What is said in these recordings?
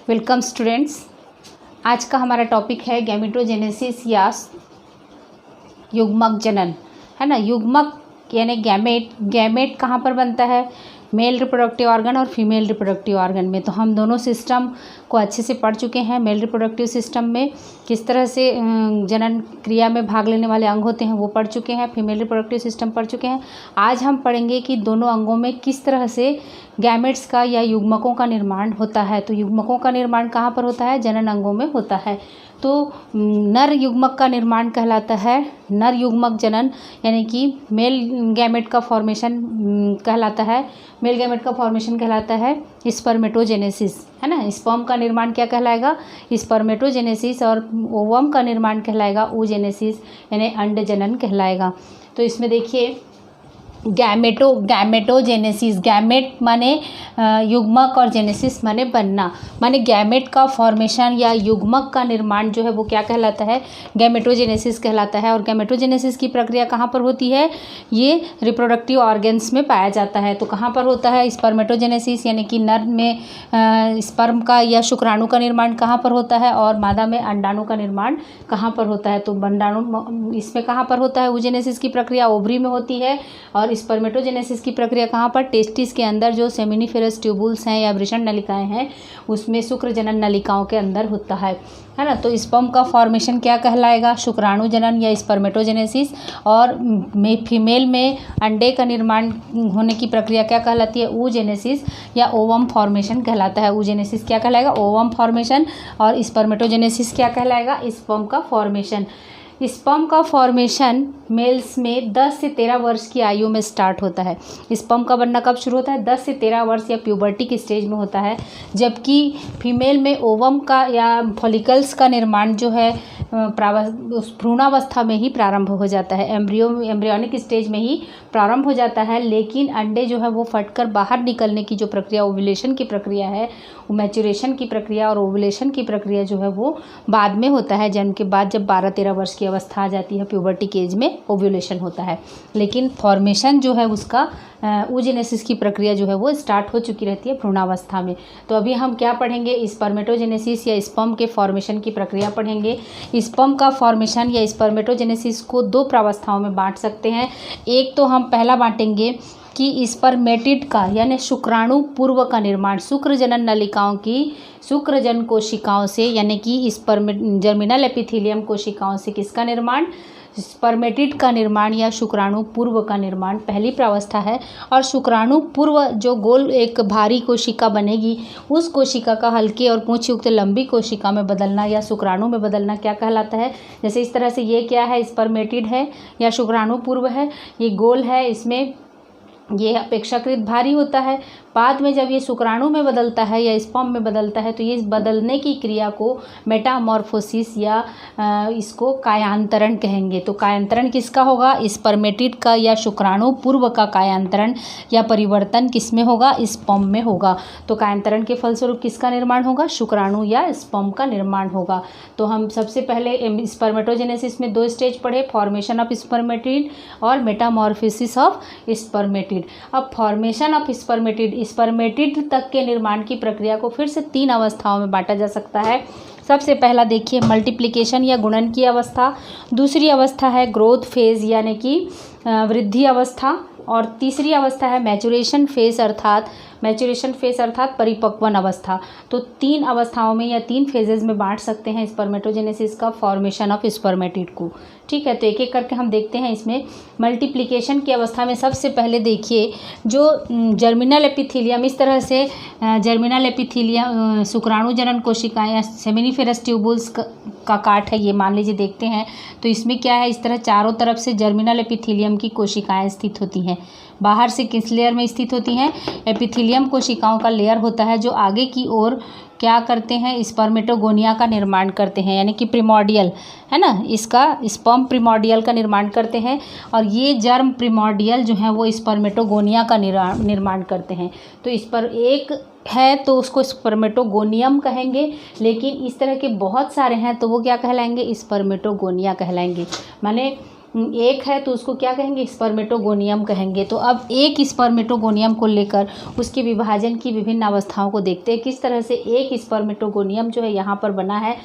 Welcome students. आज का हमारा टॉपिक है गैमेटोजेनेसिस या युग्मक जनन, है ना। युग्मक यानी गैमेट। गैमेट कहाँ पर बनता है? मेल रिप्रोडक्टिव ऑर्गन और फीमेल रिप्रोडक्टिव ऑर्गन में। तो हम दोनों सिस्टम को अच्छे से पढ़ चुके हैं। मेल रिप्रोडक्टिव सिस्टम में किस तरह से जनन क्रिया में भाग लेने वाले अंग होते हैं वो पढ़ चुके हैं। फीमेल रिप्रोडक्टिव सिस्टम पढ़ चुके हैं। आज हम पढ़ेंगे कि दोनों अंगों में किस तरह से गैमेट्स का या युग्मकों का निर्माण होता है। तो युग्मकों का निर्माण कहाँ पर होता है? जनन अंगों में होता है। तो नर युग्मक का निर्माण कहलाता है नर युग्मक जनन, यानी कि मेल गैमेट का फॉर्मेशन कहलाता है। मेल गैमेट का फॉर्मेशन कहलाता है स्पर्मेटोजेनेसिस, है ना। स्पर्म का निर्माण क्या कहलाएगा? स्पर्मेटोजेनेसिस। और ओवम का निर्माण कहलाएगा oogenesis, यानी अंड जनन कहलाएगा। तो इसमें देखिए गैमेटोजेनेसिस, गैमेट माने युग्मक और जेनेसिस माने बनना, माने गैमेट का फॉर्मेशन या युग्मक का निर्माण जो है वो क्या कहलाता है? गैमेटोजेनेसिस कहलाता है। और गैमेटोजेनेसिस की प्रक्रिया कहाँ पर होती है? ये रिप्रोडक्टिव ऑर्गन्स में पाया जाता है। तो कहाँ पर होता है स्पर्मेटोजेनेसिस, यानी कि नर में स्पर्म का या शुक्राणु का निर्माण कहाँ पर होता है, और मादा में अंडाणु का निर्माण कहाँ पर होता है? तो अंडाणु इसमें कहाँ पर होता है? oogenesis की प्रक्रिया ओवरी में होती है। और स्पर्मेटोजेनेसिस की प्रक्रिया कहाँ पर? टेस्टिस के अंदर जो सेमिनिफेरस ट्यूबुल्स हैं या वृषण नलिकाएं हैं उसमें शुक्र जनन नलिकाओं के अंदर होता है ना। तो स्पर्म का फॉर्मेशन क्या कहलाएगा? शुक्राणु जनन या स्पर्मेटोजेनेसिस। और फीमेल में अंडे का निर्माण होने की प्रक्रिया क्या कहलाती है? oogenesis या ओवम फॉर्मेशन कहलाता है। oogenesis क्या कहलाएगा? Ovum formation. और स्पर्मेटोजेनेसिस क्या कहलाएगा? स्पर्म का फॉर्मेशन। स्पर्म का फॉर्मेशन मेल्स में 10 से 13 वर्ष की आयु में स्टार्ट होता है। स्पर्म का बनना कब शुरू होता है? 10 से 13 वर्ष या प्यूबर्टी की स्टेज में होता है। जबकि फीमेल में ओवम का या फॉलिकल्स का निर्माण जो है भ्रूणावस्था में ही प्रारंभ हो जाता है। एम्ब्रियोनिक स्टेज में ही प्रारंभ हो जाता है। लेकिन अंडे जो है वो फटकर बाहर निकलने की जो प्रक्रिया ओव्यूलेशन की प्रक्रिया है, वो मैच्योरेशन की प्रक्रिया और ओव्यूलेशन की प्रक्रिया जो है वो बाद में होता है। जन्म के बाद जब 12-13 वर्ष की अवस्था आ जाती है, प्यूबर्टी के एज में ओव्यूलेशन होता है। लेकिन फॉर्मेशन जो है उसका oogenesis की प्रक्रिया जो है वो स्टार्ट हो चुकी रहती है भ्रूणावस्था में। तो अभी हम क्या पढ़ेंगे? स्पर्मेटोजेनेसिस या स्पर्म के फॉर्मेशन की प्रक्रिया पढ़ेंगे। स्पर्म का फॉर्मेशन या स्पर्मेटोजेनेसिस को दो प्रावस्थाओं में बांट सकते हैं। एक तो हम पहला बांटेंगे कि स्पर्मेटिड का यानी शुक्राणु पूर्व का निर्माण, शुक्र जनन नलिकाओं की शुक्रजन कोशिकाओं से, यानी कि जर्मिनल एपिथेलियम कोशिकाओं से किसका निर्माण? स्पर्मेटिड का निर्माण या शुक्राणु पूर्व का निर्माण पहली प्रावस्था है। और शुक्राणु पूर्व जो गोल एक भारी कोशिका बनेगी, उस कोशिका का हल्के और पूंछ युक्त लंबी कोशिका में बदलना या शुक्राणु में बदलना क्या कहलाता है? जैसे इस तरह से ये क्या है? स्पर्मेटिड है या शुक्राणु पूर्व है, ये गोल है, इसमें ये अपेक्षाकृत भारी होता है। बाद में जब ये शुक्राणु में बदलता है या स्पर्म में बदलता है तो ये बदलने की क्रिया को मेटामॉर्फोसिस या इसको कायांतरण कहेंगे। तो कायांतरण किसका होगा? स्पर्मेटिड का या शुक्राणु पूर्व का कायांतरण या परिवर्तन किस में होगा? स्पर्म में होगा। तो कायांतरण के फलस्वरूप किसका निर्माण होगा? शुक्राणु या स्पर्म का निर्माण होगा। तो हम सबसे पहले स्पर्मेटोजेनेसिस में 2 स्टेज पढ़े, फॉर्मेशन ऑफ स्पर्मेटिड और मेटामॉर्फोसिस ऑफ स्पर्मेटिड। अब फॉर्मेशन ऑफ स्पर्मेटिड तक के निर्माण की प्रक्रिया को फिर से 3 अवस्थाओं में बांटा जा सकता है। सबसे पहला देखिए मल्टीप्लिकेशन या गुणन की अवस्था, दूसरी अवस्था है ग्रोथ फेज यानी कि वृद्धि अवस्था, और तीसरी अवस्था है मैच्योरेशन फेज अर्थात परिपक्वन अवस्था। तो 3 अवस्थाओं में या 3 फेजेस में बांट सकते हैं स्पर्मेटोजेनेसिस का फॉर्मेशन ऑफ स्पर्मेटिड को। ठीक है, तो एक एक करके हम देखते हैं। इसमें मल्टीप्लिकेशन की अवस्था में सबसे पहले देखिए जो जर्मिनल एपिथेलियम, इस तरह से जर्मिनल एपिथेलियम शुक्राणु जनन कोशिकाएं या सेमिनिफेरस ट्यूबुल्स का काट है, ये मान लीजिए देखते हैं। तो इसमें क्या है? इस तरह चारों तरफ से जर्मिनल एपिथेलियम की कोशिकाएं स्थित होती हैं। बाहर से किस लेयर में स्थित होती हैं? एपिथेलियम कोशिकाओं का लेयर होता है जो आगे की ओर क्या करते हैं? स्पर्मेटोगोनिया का निर्माण करते हैं, यानी कि प्रिमोर्डियल, है ना। इसका स्पर्म प्रिमोर्डियल का निर्माण करते हैं और ये जर्म प्रिमोर्डियल जो है वो स्पर्मेटोगोनिया का निर्माण करते हैं। तो इस पर एक है तो उसको स्पर्मेटोगोनियम कहेंगे, लेकिन इस तरह के बहुत सारे हैं तो वो क्या कहलाएंगे? स्पर्मेटोगोनिया कहलाएंगे। माने एक है तो उसको क्या कहेंगे, स्पर्मेटोगोनियम कहेंगे। तो अब एक स्पर्मेटोगोनियम को लेकर उसके विभाजन की विभिन्न अवस्थाओं को देखते हैं, किस तरह से एक स्पर्मेटोगोनियम जो है यहाँ पर बना है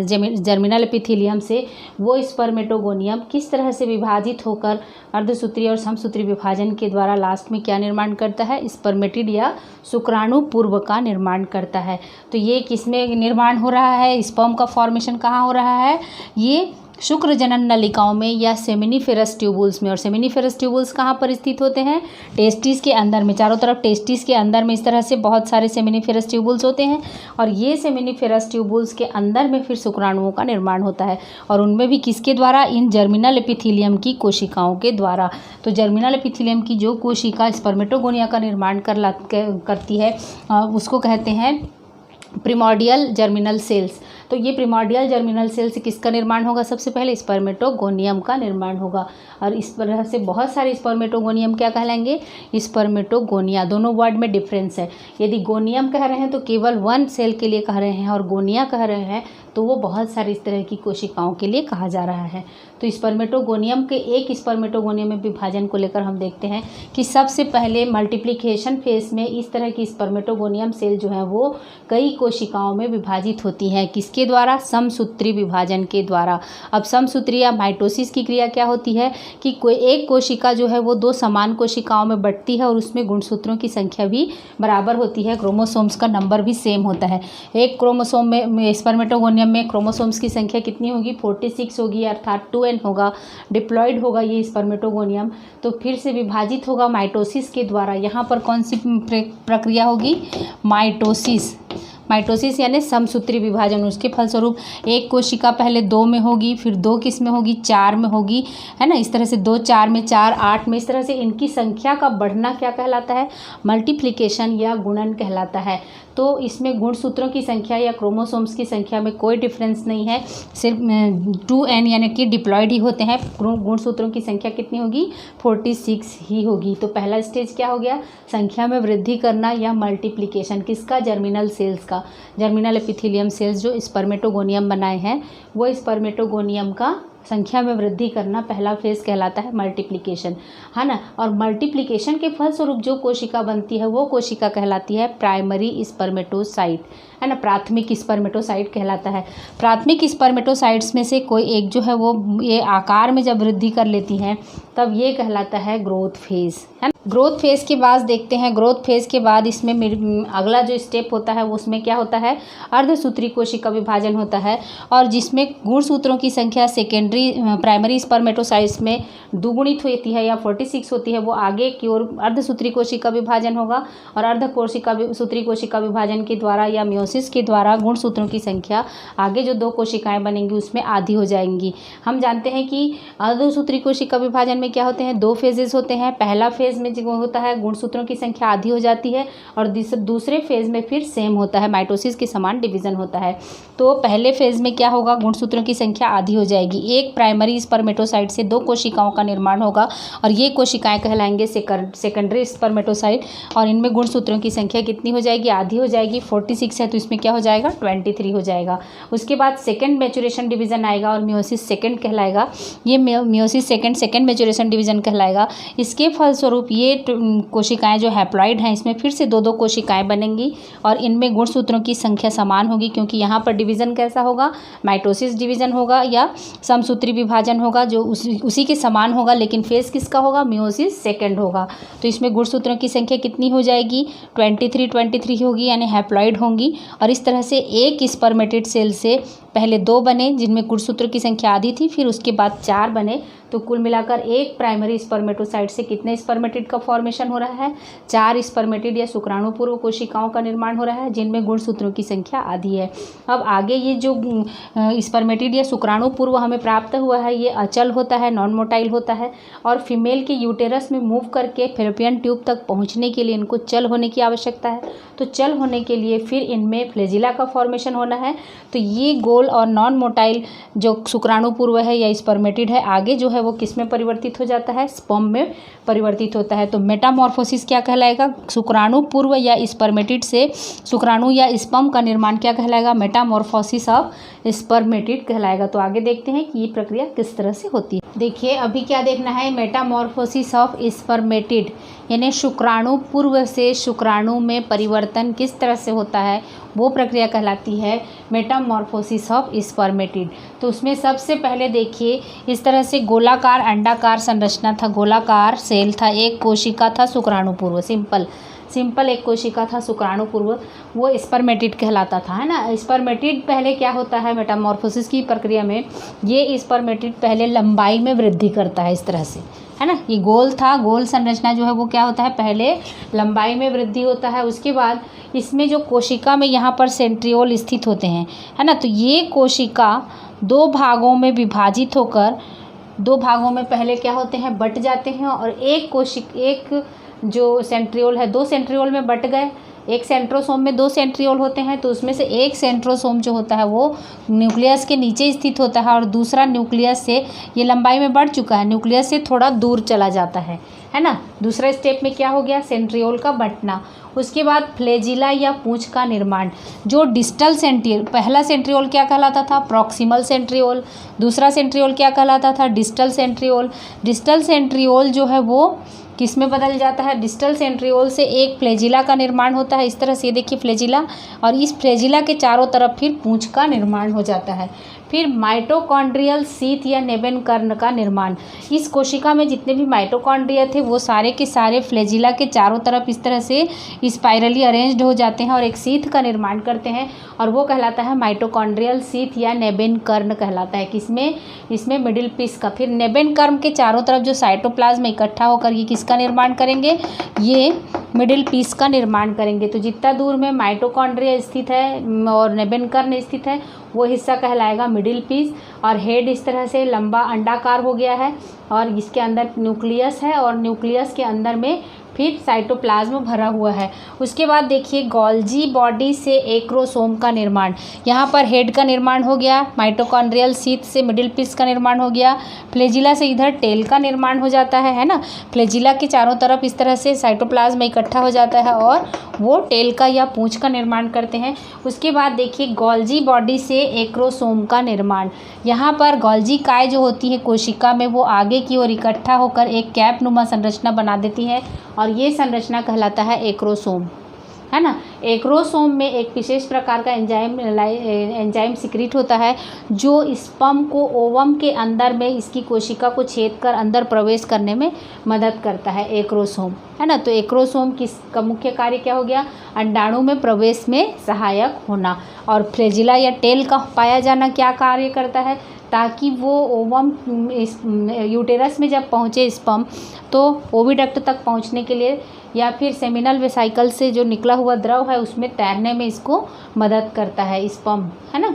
जर्मिनल एपिथेलियम से, वो स्पर्मेटोगोनियम किस तरह से विभाजित होकर अर्धसूत्री और समसूत्री विभाजन के द्वारा लास्ट में क्या निर्माण करता है, स्पर्मेटिड या शुक्राणु पूर्व का निर्माण करता है। तो ये किसमें निर्माण हो रहा है, स्पर्म का फॉर्मेशन कहाँ हो रहा है, ये शुक्र जनन नलिकाओं में या सेमिनिफेरस ट्यूबुल्स में। और सेमिनिफेरस ट्यूबुल्स कहाँ पर स्थित होते हैं, टेस्टिस के अंदर में, चारों तरफ टेस्टिस के अंदर में इस तरह से बहुत सारे सेमिनिफेरस ट्यूबुल्स होते हैं। और ये सेमिनिफेरस ट्यूबुल्स के अंदर में फिर शुक्राणुओं का निर्माण होता है, और उनमें भी किसके द्वारा, इन जर्मिनल एपिथेलियम की कोशिकाओं के द्वारा। तो जर्मिनल एपिथेलियम की जो कोशिका स्पर्मेटोगोनिया का निर्माण करती है उसको कहते हैं प्रिमॉर्डियल जर्मिनल सेल्स। तो ये प्रिमॉर्डियल जर्मिनल सेल से किसका निर्माण होगा, सबसे पहले स्पर्मेटोगोनियम का निर्माण होगा। और इस तरह से बहुत सारे स्पर्मेटोगोनियम क्या कहलाएंगे, स्पर्मेटोगोनिया। दोनों वर्ड में डिफरेंस है, यदि गोनियम कह रहे हैं तो केवल वन सेल के लिए कह रहे हैं, और गोनिया कह रहे हैं तो वो बहुत सारी इस तरह की कोशिकाओं के लिए कहा जा रहा है। तो स्पर्मेटोगोनियम के एक स्पर्मेटोगोनियम में विभाजन को लेकर हम देखते हैं कि सबसे पहले मल्टीप्लिकेशन फेज में इस तरह की स्पर्मेटोगोनियम सेल जो है वो कई कोशिकाओं में विभाजित होती हैं, किसके द्वारा, समसूत्री विभाजन के द्वारा। अब समसूत्री या माइटोसिस की क्रिया क्या होती है कि कोई एक कोशिका जो है वो दो समान कोशिकाओं में बढ़ती है और उसमें गुणसूत्रों की संख्या भी बराबर होती है, क्रोमोसोम्स का नंबर भी सेम होता है। एक क्रोमोसोम में स्पर्मेटोगोनियम में क्रोमोसोम्स की संख्या कितनी होगी, 46 होगी, अर्थात 2n होगा। डिप्लॉयड होगा ये स्पर्मेटोगोनियम, तो फिर से विभाजित होगा माइटोसिस के द्वारा। यहाँ पर कौन सी प्रक्रिया होगी, माइटोसिस। माइटोसिस यानी समसूत्री विभाजन। उसके फलस्वरूप एक कोशिका पहले 2 में होगी, फिर 2 किस में होगी, 4 में होगी, है ना। इस तरह से 2 4 में, 4 8 में, इस तरह से इनकी संख्या का बढ़ना क्या कहलाता है, मल्टीप्लिकेशन या गुणन कहलाता है। तो इसमें गुणसूत्रों की संख्या या क्रोमोसोम्स की संख्या में कोई डिफरेंस नहीं है, सिर्फ 2n यानी कि डिप्लॉयड ही होते हैं। गुणसूत्रों की संख्या कितनी होगी, 46 ही होगी। तो पहला स्टेज क्या हो गया, संख्या में वृद्धि करना या मल्टीप्लिकेशन, किसका, जर्मिनल सेल्स का। जर्मिनल एपिथेलियम सेल्स जो स्पर्मेटोगोनियम बनाए हैं वो स्पर्मेटोगोनियम का संख्या में वृद्धि करना पहला फेज कहलाता है मल्टीप्लिकेशन, है ना। और मल्टीप्लिकेशन के फलस्वरूप जो कोशिका बनती है वो कोशिका कहलाती है प्राइमरी स्पर्मेटोसाइट, है ना, प्राथमिक स्पर्मेटोसाइट कहलाता है। प्राथमिक स्पर्मेटोसाइट्स में से कोई एक जो है वो ये आकार में जब वृद्धि कर लेती हैं तब ये कहलाता है ग्रोथ फेज, है ना। ग्रोथ फेज के बाद देखते हैं, ग्रोथ फेज के बाद इसमें अगला जो स्टेप होता है उसमें क्या होता है, अर्धसूत्री कोशिका विभाजन होता है, और जिसमें गुणसूत्रों की संख्या प्राइमरी स्पर्मेटोसाइट्स में दुगुणित होती है या 46 होती है, वो आगे की ओर अर्धसूत्री कोशिका विभाजन होगा। और सूत्री कोशिका विभाजन के द्वारा या मियोसिस के द्वारा गुणसूत्रों की संख्या आगे जो 2 कोशिकाएं बनेंगी उसमें आधी हो जाएंगी। हम जानते हैं कि अर्धसूत्री कोशिका विभाजन में क्या होते हैं, 2 फेजेस होते हैं। पहला फेज में जो होता है गुणसूत्रों की संख्या आधी हो जाती है, और दूसरे फेज में फिर सेम होता है, माइटोसिस के समान डिवीजन होता है। तो पहले फेज में क्या होगा, गुणसूत्रों की संख्या आधी हो जाएगी, एक प्राइमरी स्पर्मेटोसाइट से 2 कोशिकाओं का निर्माण होगा, और ये कोशिकाएं कहलाएंगे सेकेंडरी स्पर्मेटोसाइट। और इनमें गुणसूत्रों की संख्या कितनी हो जाएगी, आधी हो जाएगी। 46 है तो इसमें क्या हो जाएगा, 23 हो जाएगा। उसके बाद सेकेंड मैचुरेशन डिवीजन आएगा और मियोसिस सेकेंड कहलाएगा। ये मियोसिस सेकेंड मैचुरेशन डिवीजन कहलाएगा। इसके फलस्वरूप ये कोशिकाएं जो हैप्लॉइड हैं इसमें फिर से 2 कोशिकाएं बनेंगी, और इनमें गुणसूत्रों की संख्या समान होगी, क्योंकि यहाँ पर डिवीजन कैसा होगा, माइटोसिस डिवीजन होगा या समसूत्री विभाजन होगा जो उसी के समान होगा, लेकिन फेज किसका होगा, मियोसिस सेकेंड होगा। तो इसमें गुणसूत्रों की संख्या कितनी हो जाएगी, 23 होगी, यानी हैप्लॉइड होंगी। और इस तरह से एक स्पर्मेटिड सेल से पहले 2 बने जिनमें गुणसूत्र की संख्या आधी थी, फिर उसके बाद 4 बने। तो कुल मिलाकर एक प्राइमरी स्पर्मेटोसाइट से कितने स्पर्मेटिड का फॉर्मेशन हो रहा है, 4 स्पर्मेटिड या शुक्राणु पूर्व कोशिकाओं का निर्माण हो रहा है जिनमें गुणसूत्रों की संख्या आधी है। अब आगे ये जो स्पर्मेटिड या शुक्राणु पूर्व हमें प्राप्त हुआ है ये अचल होता है, नॉन मोटाइल होता है, और फीमेल के यूटेरस में मूव करके फैलोपियन ट्यूब तक पहुँचने के लिए इनको चल होने की आवश्यकता है। तो चल होने के लिए फिर इनमें फ्लैजिला का फॉर्मेशन होना है। तो ये गोल और नॉन मोटाइल जो शुक्राणु पूर्व है या स्पर्मेटिड है आगे जो है वो किस में परिवर्तित हो जाता है, स्पर्म में परिवर्तित होता है। तो मेटामॉर्फोसिस क्या कहलाएगा, शुक्राणु पूर्व या स्पर्मेटिड से शुक्राणु या स्पर्म का निर्माण क्या कहलाएगा, मेटामॉर्फोसिस ऑफ स्पर्मेटिड कहलाएगा। तो आगे देखते हैं कि ये प्रक्रिया किस तरह से होती है। देखिए अभी क्या देखना है, मेटामॉर्फोसिस ऑफ स्पर्मेटिड यानी शुक्राणु पूर्व से शुक्राणु में परिवर्तन किस तरह से होता है, वो प्रक्रिया कहलाती है मेटामॉर्फोसिस ऑफ स्पर्मेटिड। तो उसमें सबसे पहले देखिए इस तरह से गोलाकार अंडाकार संरचना था, गोलाकार सेल था, एक कोशिका था शुक्राणु पूर्व, सिंपल एक कोशिका था शुक्राणु पूर्व, वो स्पर्मेटिड कहलाता था, है ना। स्पर्मेटिड पहले क्या होता है मेटामॉर्फोसिस की प्रक्रिया में, ये स्पर्मेटिड पहले लंबाई में वृद्धि करता है इस तरह से, है ना। ये गोल था, गोल संरचना जो है वो क्या होता है, पहले लंबाई में वृद्धि होता है। उसके बाद इसमें जो कोशिका में यहाँ पर सेंट्रियोल स्थित होते हैं, है ना। तो ये कोशिका दो भागों में विभाजित होकर, दो भागों में पहले क्या होते हैं, बट जाते हैं, और एक जो सेंट्रियोल है, दो सेंट्रियोल में बट गए। एक सेंट्रोसोम में दो सेंट्रियोल होते हैं, तो उसमें से एक सेंट्रोसोम जो होता है वो न्यूक्लियस के नीचे स्थित होता है, और दूसरा न्यूक्लियस से, ये लंबाई में बढ़ चुका है, न्यूक्लियस से थोड़ा दूर चला जाता है ना। दूसरा स्टेप में क्या हो गया, सेंट्रियोल का बंटना। उसके बाद फ्लैजिला या पूंछ का निर्माण। जो डिस्टल सेंट्रियोल, पहला सेंट्रियोल क्या कहलाता था, प्रॉक्सिमल सेंट्रियोल। दूसरा सेंट्रियोल क्या कहलाता था, डिस्टल सेंट्रियोल। डिस्टल सेंट्रियोल जो है वो किस में बदल जाता है, डिस्टल सेंट्रियोल से एक फ्लैजिला का निर्माण होता है इस तरह से, देखिए फ्लैजिला, और इस फ्लैजिला के चारों तरफ फिर पूंछ का निर्माण हो जाता है। फिर माइटोकॉन्ड्रियल शीथ या नेबेन कर्ण का निर्माण। इस कोशिका में जितने भी माइटोकॉन्ड्रिया थे वो सारे के सारे फ्लैजिला के चारों तरफ इस तरह से स्पाइरली अरेंज्ड हो जाते हैं और एक शीथ का निर्माण करते हैं, और वो कहलाता है माइटोकॉन्ड्रियल शीथ या नेबेन कर्ण कहलाता है। किसमें, इसमें मिडिल पीस का। फिर नेबेन कर्ण के चारों तरफ जो साइटोप्लाज्म इकट्ठा होकर ये किसका निर्माण करेंगे, ये मिडिल पीस का निर्माण करेंगे। तो जितना दूर में माइटोकॉन्ड्रिया स्थित है और नेबेन कर्ण स्थित है वो हिस्सा कहलाएगा मिडिल पीस। और हेड इस तरह से लंबा अंडाकार हो गया है, और इसके अंदर न्यूक्लियस है, और न्यूक्लियस के अंदर में फिर साइटोप्लाज्म भरा हुआ है। उसके बाद देखिए गोल्जी बॉडी से एक्रोसोम का निर्माण। यहाँ पर हेड का निर्माण हो गया, माइटोकॉन्ड्रियल शीथ से मिडिल पीस का निर्माण हो गया, फ्लैजिला से इधर टेल का निर्माण हो जाता है ना। फ्लैजिला के चारों तरफ इस तरह से साइटोप्लाज्म इकट्ठा हो जाता है और वो टेल का या पूंछ का निर्माण करते हैं। उसके बाद देखिए गोल्जी बॉडी से एक्रोसोम का निर्माण। यहाँ पर गोल्जी काय जो होती है कोशिका में वो आगे की ओर इकट्ठा होकर एक कैप नुमा संरचना बना देती है, और ये संरचना कहलाता है एक्रोसोम, है ना। एक्रोसोम में एक विशेष प्रकार का एंजाइम सिक्रीट होता है जो स्पर्म को ओवम के अंदर में इसकी कोशिका को छेद कर अंदर प्रवेश करने में मदद करता है एक्रोसोम, है ना। तो एक्रोसोम किसका मुख्य कार्य क्या हो गया, अंडाणु में प्रवेश में सहायक होना। और फ्लैजिला या टेल का पाया जाना क्या कार्य करता है, ताकि वो ओवम यूटेरस में जब पहुँचे स्पर्म तो ओविडक्ट तक पहुँचने के लिए या फिर सेमिनल वेसाइकल से जो निकला हुआ द्रव है उसमें तैरने में इसको मदद करता है स्पर्म, है ना।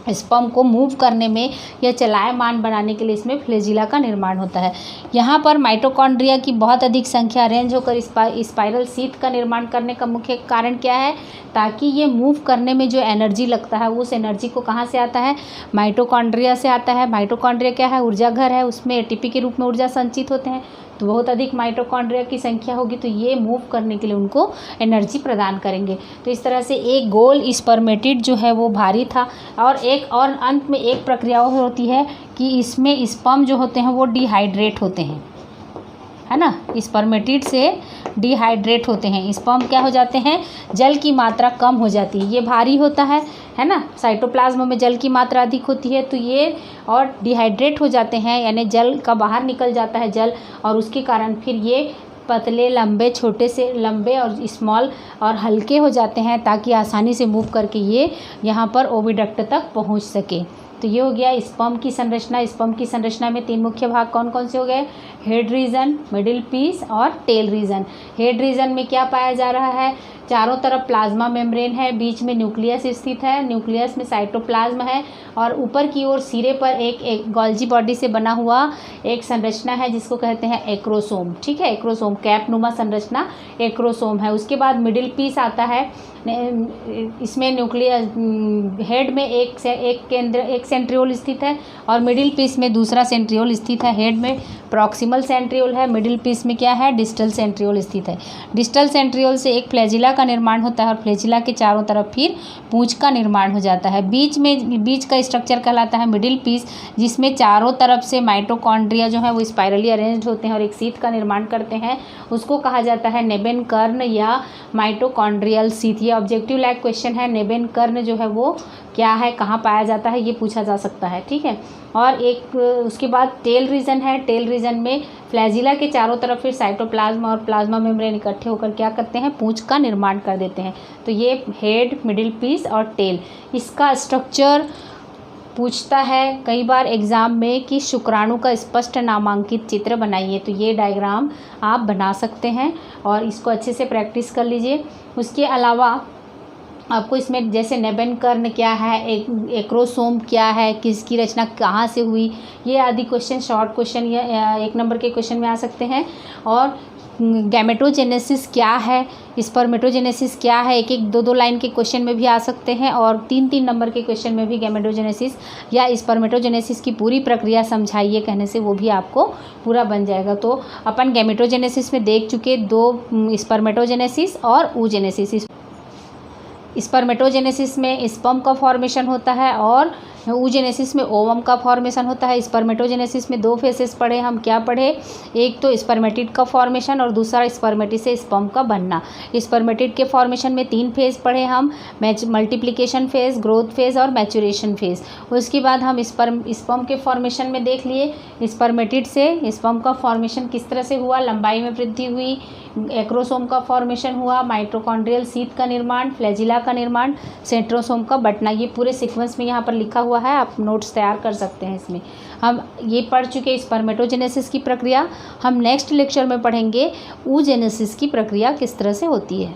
स्पर्म को मूव करने में या चलायमान बनाने के लिए इसमें फ्लैजिला का निर्माण होता है। यहाँ पर माइटोकॉन्ड्रिया की बहुत अधिक संख्या अरेंज होकर स्पाइरल शीथ का निर्माण करने का मुख्य कारण क्या है, ताकि ये मूव करने में जो एनर्जी लगता है उस एनर्जी को कहाँ से आता है, माइटोकॉन्ड्रिया से आता है। माइटोकॉन्ड्रिया क्या है, ऊर्जा घर है, उसमें एटीपी के रूप में ऊर्जा संचित होते हैं। तो बहुत अधिक माइटोकॉन्ड्रिया की संख्या होगी तो ये मूव करने के लिए उनको एनर्जी प्रदान करेंगे। तो इस तरह से एक गोल स्पर्मेटिड जो है वो भारी था। और अंत में एक प्रक्रिया होती है कि इसमें स्पर्म जो होते हैं वो डिहाइड्रेट होते हैं, है ना। स्पर्मेटिड से डिहाइड्रेट होते हैं, स्पर्म क्या हो जाते हैं, जल की मात्रा कम हो जाती है। ये भारी होता है ना, साइटोप्लाज्म में जल की मात्रा अधिक होती है तो ये और डिहाइड्रेट हो जाते हैं, यानी जल का बाहर निकल जाता है जल, और उसके कारण फिर ये पतले लंबे छोटे से लंबे और स्मॉल और हल्के हो जाते हैं ताकि आसानी से मूव करके ये यहाँ पर ओविडक्ट तक पहुँच सके। तो ये हो गया स्पर्म की संरचना। स्पर्म की संरचना में तीन मुख्य भाग कौन कौन से हो गए, हेड रीजन, मिडिल पीस और टेल रीजन। हेड रीजन में क्या पाया जा रहा है, चारों तरफ प्लाज्मा मेम्ब्रेन है, बीच में न्यूक्लियस स्थित है, न्यूक्लियस में साइटोप्लाज्म है, और ऊपर की ओर सिरे पर एक गोल्जी बॉडी से बना हुआ एक संरचना है जिसको कहते हैं एक्रोसोम। ठीक है, एक्रोसोम कैप नुमा संरचना एक्रोसोम है। उसके बाद मिडिल पीस आता है, इसमें न्यूक्लियस हेड में एक सेंट्रियोल स्थित है और मिडिल पीस में दूसरा सेंट्रियोल स्थित है। हेड में प्रॉक्सिमल सेंट्रियोल है, मिडिल पीस में क्या है, डिस्टल सेंट्रियोल स्थित है। डिस्टल सेंट्रियोल से एक फ्लैजिला का निर्माण होता है और फ्लैजिला के चारों तरफ फिर पूंछ का निर्माण हो जाता है। बीच का स्ट्रक्चर कहलाता है मिडिल पीस, जिसमें चारों तरफ से माइटोकॉन्ड्रिया जो है वो स्पाइरली अरेंज्ड होते हैं और एक सीथ का निर्माण करते हैं। उसको कहा जाता है नेबेन कर्ण या माइटोकॉन्ड्रियल सीथ। ये ऑब्जेक्टिव लाइक क्वेश्चन है। नेबेन कर्ण जो है वो क्या है, कहाँ पाया जाता है, ये पूछा जा सकता है, ठीक है। और एक उसके बाद टेल रीजन है। टेल रीजन में फ्लैजिला के चारों तरफ फिर साइटोप्लाज्म और प्लाज्मा मेम्ब्रेन इकट्ठे होकर क्या करते हैं, पूंछ का निर्माण कर देते हैं। तो ये हेड, मिडिल पीस और टेल, इसका स्ट्रक्चर पूछता है कई बार एग्ज़ाम में कि शुक्राणु का स्पष्ट नामांकित चित्र बनाइए। तो ये डायग्राम आप बना सकते हैं और इसको अच्छे से प्रैक्टिस कर लीजिए। उसके अलावा आपको इसमें जैसे नेबेन कर्ण क्या है, एक्रोसोम क्या है, किसकी रचना कहाँ से हुई, ये आदि क्वेश्चन शॉर्ट क्वेश्चन या 1 नंबर के क्वेश्चन में आ सकते हैं। और गैमेटोजेनेसिस क्या है, स्पर्मेटोजेनेसिस क्या है, 1-2 लाइन के क्वेश्चन में भी आ सकते हैं और 3-3 नंबर के क्वेश्चन में भी गैमेटोजेनेसिस या स्पर्मेटोजेनेसिस की पूरी प्रक्रिया समझाइए कहने से वो भी आपको पूरा बन जाएगा। तो अपन गैमेटोजेनेसिस में देख चुके 2, स्पर्मेटोजेनेसिस और oogenesis। स्पर्मेटोजेनेसिस में स्पर्म का फॉर्मेशन होता है और oogenesis में ओवम का फॉर्मेशन होता है। स्पर्मेटोजेनेसिस में 2 फेसेस पढ़े हम, क्या पढ़े, एक तो स्पर्मेटिड का फॉर्मेशन और दूसरा स्पर्मेटिड से स्पर्म का बनना। स्पर्मेटिड के फॉर्मेशन में 3 फेज पढ़े हम, मल्टीप्लिकेशन फेज, ग्रोथ फेज और मैचुरेशन फेज। उसके बाद हम स्पर्म के फॉर्मेशन में देख लिए स्पर्मेटिड से स्पर्म का फॉर्मेशन किस तरह से हुआ, लंबाई में वृद्धि हुई, एक्रोसोम का फॉर्मेशन हुआ, माइटोकॉन्ड्रियल सीथ का निर्माण, फ्लैजिला का निर्माण, सेंट्रोसोम का बटना। ये पूरे सीक्वेंस में यहाँ पर लिखा हुआ है, आप नोट्स तैयार कर सकते हैं इसमें। हम ये पढ़ चुके स्पर्मेटोजेनेसिस की प्रक्रिया। हम नेक्स्ट लेक्चर में पढ़ेंगे oogenesis की प्रक्रिया किस तरह से होती है।